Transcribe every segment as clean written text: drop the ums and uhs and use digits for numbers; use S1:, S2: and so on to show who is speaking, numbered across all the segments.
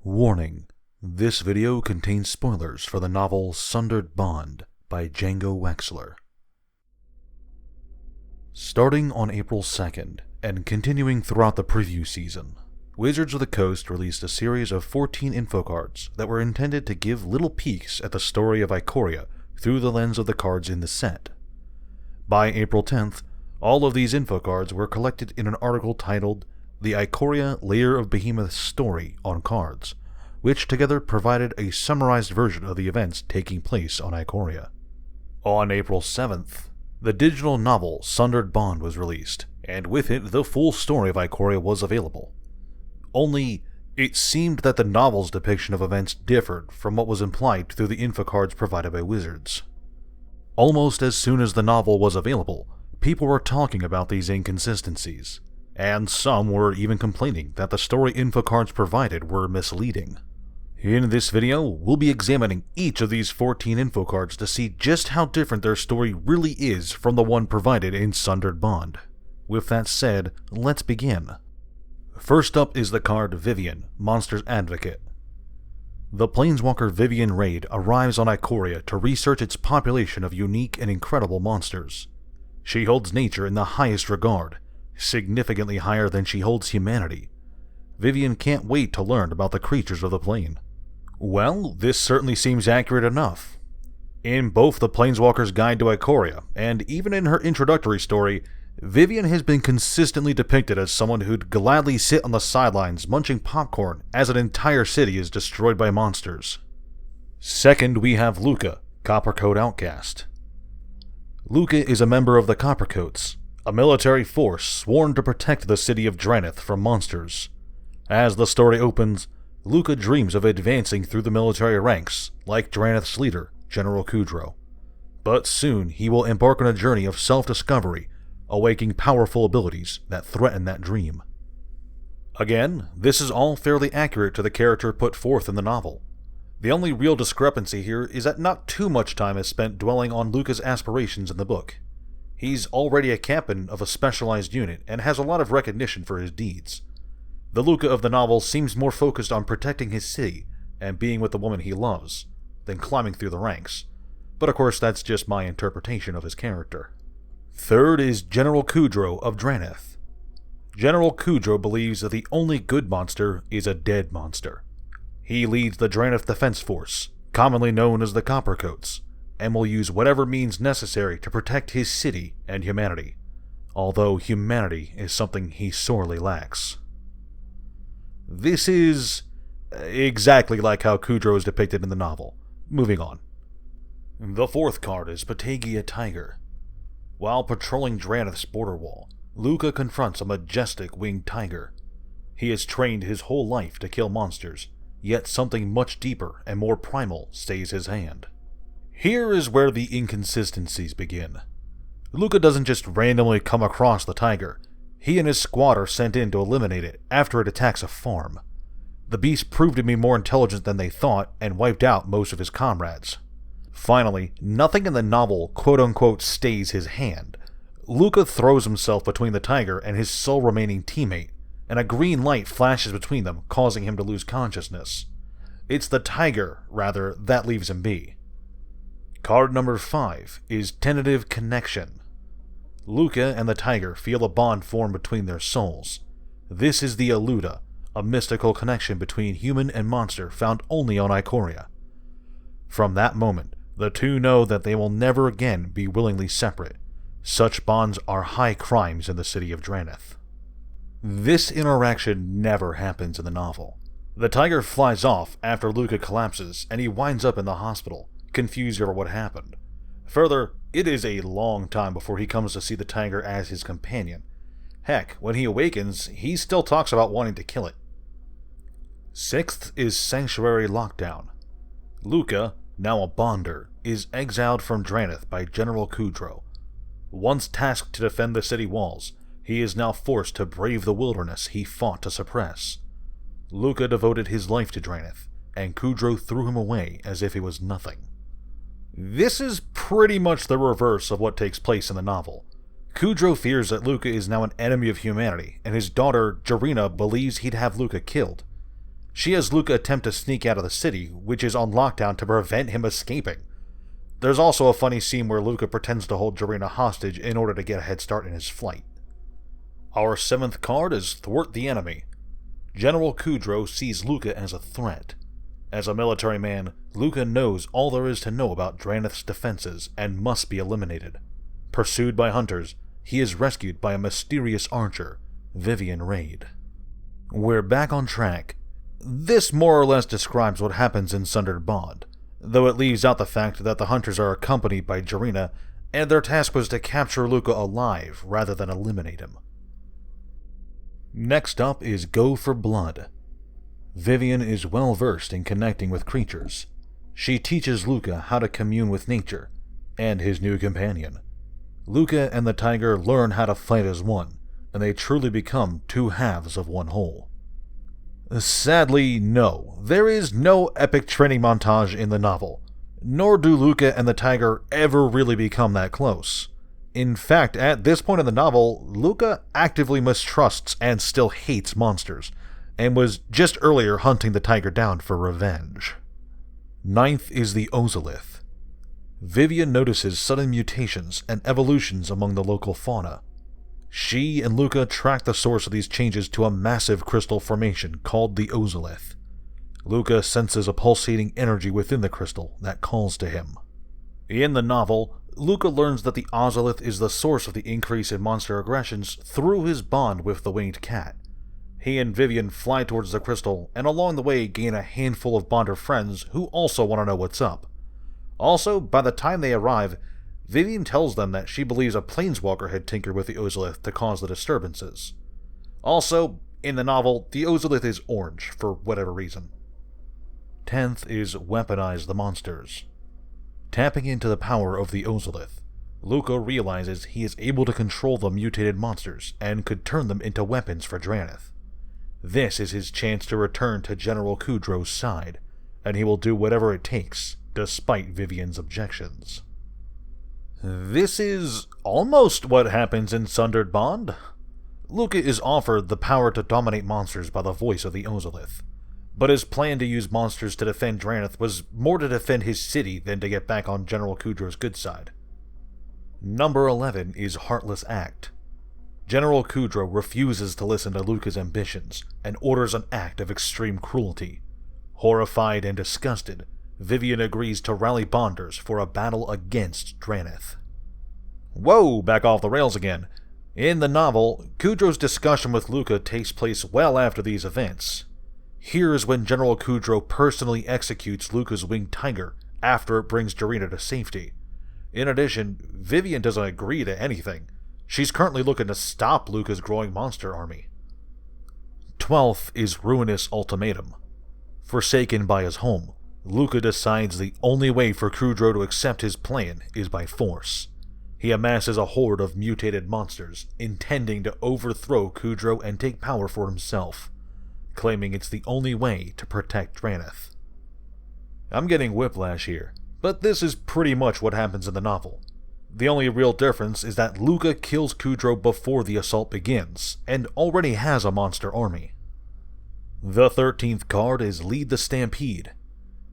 S1: Warning: this video contains spoilers for the novel Sundered Bond by Django Wexler. Starting on April 2nd, and continuing throughout the preview season, Wizards of the Coast released a series of 14 info cards that were intended to give little peeks at the story of Ikoria through the lens of the cards in the set. By April 10th, all of these info cards were collected in an article titled The Ikoria Layer of Behemoth's Story on Cards, which together provided a summarized version of the events taking place on Ikoria. On April 7th, the digital novel Sundered Bond was released, and with it the full story of Ikoria was available. Only, it seemed that the novel's depiction of events differed from what was implied through the info cards provided by Wizards. Almost as soon as the novel was available, people were talking about these inconsistencies, and some were even complaining that the story info cards provided were misleading. In this video, we'll be examining each of these 14 info cards to see just how different their story really is from the one provided in Sundered Bond. With that said, let's begin. First up is the card Vivien, Monster's Advocate. The Planeswalker Vivien raid arrives on Ikoria to research its population of unique and incredible monsters. She holds nature in the highest regard, significantly higher than she holds humanity. Vivien can't wait to learn about the creatures of the plane. Well, this certainly seems accurate enough. In both the Planeswalker's Guide to Ikoria, and even in her introductory story, Vivien has been consistently depicted as someone who'd gladly sit on the sidelines munching popcorn as an entire city is destroyed by monsters. Second, we have Luca, Coppercoat Outcast. Luca is a member of the Coppercoats, a military force sworn to protect the city of Drannith from monsters. As the story opens, Luca dreams of advancing through the military ranks, like Drannith's leader, General Kudro. But soon he will embark on a journey of self-discovery, awakening powerful abilities that threaten that dream. Again, this is all fairly accurate to the character put forth in the novel. The only real discrepancy here is that not too much time is spent dwelling on Luca's aspirations in the book. He's already a captain of a specialized unit and has a lot of recognition for his deeds. The Luca of the novel seems more focused on protecting his city and being with the woman he loves than climbing through the ranks, but of course that's just my interpretation of his character. Third is General Kudro of Drannith. General Kudro believes that the only good monster is a dead monster. He leads the Drannith Defense Force, commonly known as the Coppercoats, and will use whatever means necessary to protect his city and humanity, although humanity is something he sorely lacks. This is exactly like how Kudro is depicted in the novel. Moving on. The fourth card is Patagia Tiger. While patrolling Drannith's border wall, Luca confronts a majestic winged tiger. He has trained his whole life to kill monsters, yet something much deeper and more primal stays his hand. Here is where the inconsistencies begin. Luca doesn't just randomly come across the tiger. He and his squad are sent in to eliminate it after it attacks a farm. The beast proved to be more intelligent than they thought and wiped out most of his comrades. Finally, nothing in the novel quote-unquote stays his hand. Luca throws himself between the tiger and his sole remaining teammate, and a green light flashes between them, causing him to lose consciousness. It's the tiger, rather, that leaves him be. Card number 5 is Tentative Connection. Luca and the tiger feel a bond form between their souls. This is the Eluda, a mystical connection between human and monster found only on Ikoria. From that moment, the two know that they will never again be willingly separate. Such bonds are high crimes in the city of Drannith. This interaction never happens in the novel. The tiger flies off after Luca collapses, and he winds up in the hospital, confused over what happened. Further, it is a long time before he comes to see the tiger as his companion. Heck, when he awakens, he still talks about wanting to kill it. Sixth is Sanctuary Lockdown. Luca, now a Bonder, is exiled from Drannith by General Kudro. Once tasked to defend the city walls, he is now forced to brave the wilderness he fought to suppress. Luca devoted his life to Drannith, and Kudro threw him away as if he was nothing. This is pretty much the reverse of what takes place in the novel. Kudro fears that Luca is now an enemy of humanity, and his daughter, Jarina, believes he'd have Luca killed. She has Luca attempt to sneak out of the city, which is on lockdown to prevent him escaping. There's also a funny scene where Luca pretends to hold Jarina hostage in order to get a head start in his flight. Our 7th card is Thwart the Enemy. General Kudro sees Luca as a threat. As a military man, Luca knows all there is to know about Drannith's defenses and must be eliminated. Pursued by hunters, he is rescued by a mysterious archer, Vivien Raid. We're back on track. This more or less describes what happens in Sundered Bond, though it leaves out the fact that the hunters are accompanied by Jarina, and their task was to capture Luca alive rather than eliminate him. Next up is Go for Blood. Vivien is well versed in connecting with creatures. She teaches Luca how to commune with nature, and his new companion. Luca and the tiger learn how to fight as one, and they truly become two halves of one whole. Sadly, no, there is no epic training montage in the novel, nor do Luca and the tiger ever really become that close. In fact, at this point in the novel, Luca actively mistrusts and still hates monsters, and was just earlier hunting the tiger down for revenge. 9th is the Ozolith. Vivien notices sudden mutations and evolutions among the local fauna. She and Luca track the source of these changes to a massive crystal formation called the Ozolith. Luca senses a pulsating energy within the crystal that calls to him. In the novel, Luca learns that the Ozolith is the source of the increase in monster aggressions through his bond with the winged cat. He and Vivien fly towards the crystal, and along the way gain a handful of Bonder friends who also want to know what's up. Also, by the time they arrive, Vivien tells them that she believes a planeswalker had tinkered with the Ozolith to cause the disturbances. Also, in the novel, the Ozolith is orange for whatever reason. 10th is Weaponize the Monsters. Tapping into the power of the Ozolith, Luca realizes he is able to control the mutated monsters and could turn them into weapons for Drannith. This is his chance to return to General Kudro's side, and he will do whatever it takes, despite Vivien's objections. This is almost what happens in Sundered Bond. Luca is offered the power to dominate monsters by the voice of the Ozolith, but his plan to use monsters to defend Drannith was more to defend his city than to get back on General Kudro's good side. Number 11 is Heartless Act. General Kudro refuses to listen to Luca's ambitions and orders an act of extreme cruelty. Horrified and disgusted, Vivien agrees to rally Bonders for a battle against Drannith. Whoa, back off the rails again. In the novel, Kudro's discussion with Luca takes place well after these events. Here's when General Kudro personally executes Luca's winged tiger after it brings Jarina to safety. In addition, Vivien doesn't agree to anything. She's currently looking to stop Luca's growing monster army. 12th is Ruinous Ultimatum. Forsaken by his home, Luca decides the only way for Kudro to accept his plan is by force. He amasses a horde of mutated monsters, intending to overthrow Kudro and take power for himself, claiming it's the only way to protect Drannith. I'm getting whiplash here, but this is pretty much what happens in the novel. The only real difference is that Luca kills Kudro before the assault begins, and already has a monster army. The 13th card is Lead the Stampede.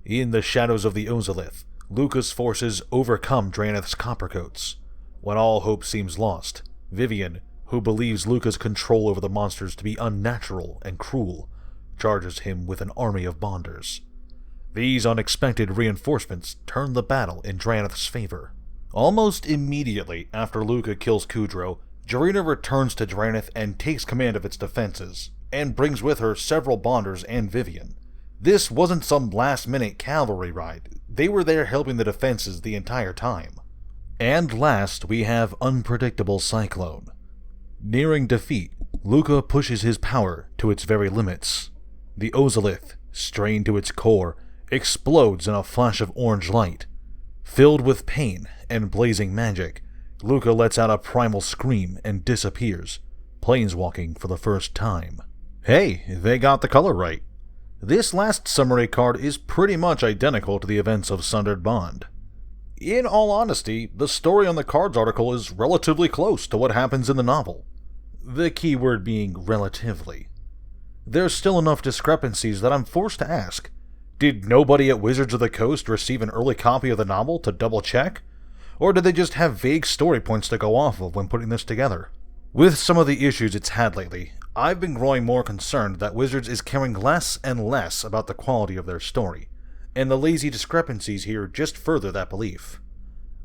S1: In the shadows of the Ozolith, Luca's forces overcome Drannith's Coppercoats. When all hope seems lost, Vivien, who believes Luca's control over the monsters to be unnatural and cruel, charges him with an army of Bonders. These unexpected reinforcements turn the battle in Drannith's favor. Almost immediately after Luca kills Kudro, Jarina returns to Drannith and takes command of its defenses, and brings with her several Bonders and Vivien. This wasn't some last-minute cavalry ride. They were there helping the defenses the entire time. And last, we have Unpredictable Cyclone. Nearing defeat, Luca pushes his power to its very limits. The Ozolith, strained to its core, explodes in a flash of orange light. Filled with pain and blazing magic, Luca lets out a primal scream and disappears, planeswalking for the first time. Hey, they got the color right. This last summary card is pretty much identical to the events of Sundered Bond. In all honesty, the story on the cards article is relatively close to what happens in the novel. The key word being relatively. there's still enough discrepancies that I'm forced to ask, did nobody at Wizards of the Coast receive an early copy of the novel to double check? Or did they just have vague story points to go off of when putting this together? With some of the issues it's had lately, I've been growing more concerned that Wizards is caring less and less about the quality of their story, and the lazy discrepancies here just further that belief.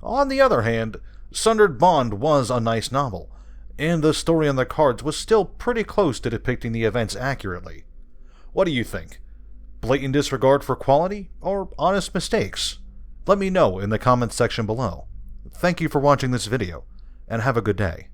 S1: On the other hand, Sundered Bond was a nice novel, and the story on the cards was still pretty close to depicting the events accurately. What do you think? Blatant disregard for quality, or honest mistakes? Let me know in the comments section below. Thank you for watching this video, and have a good day.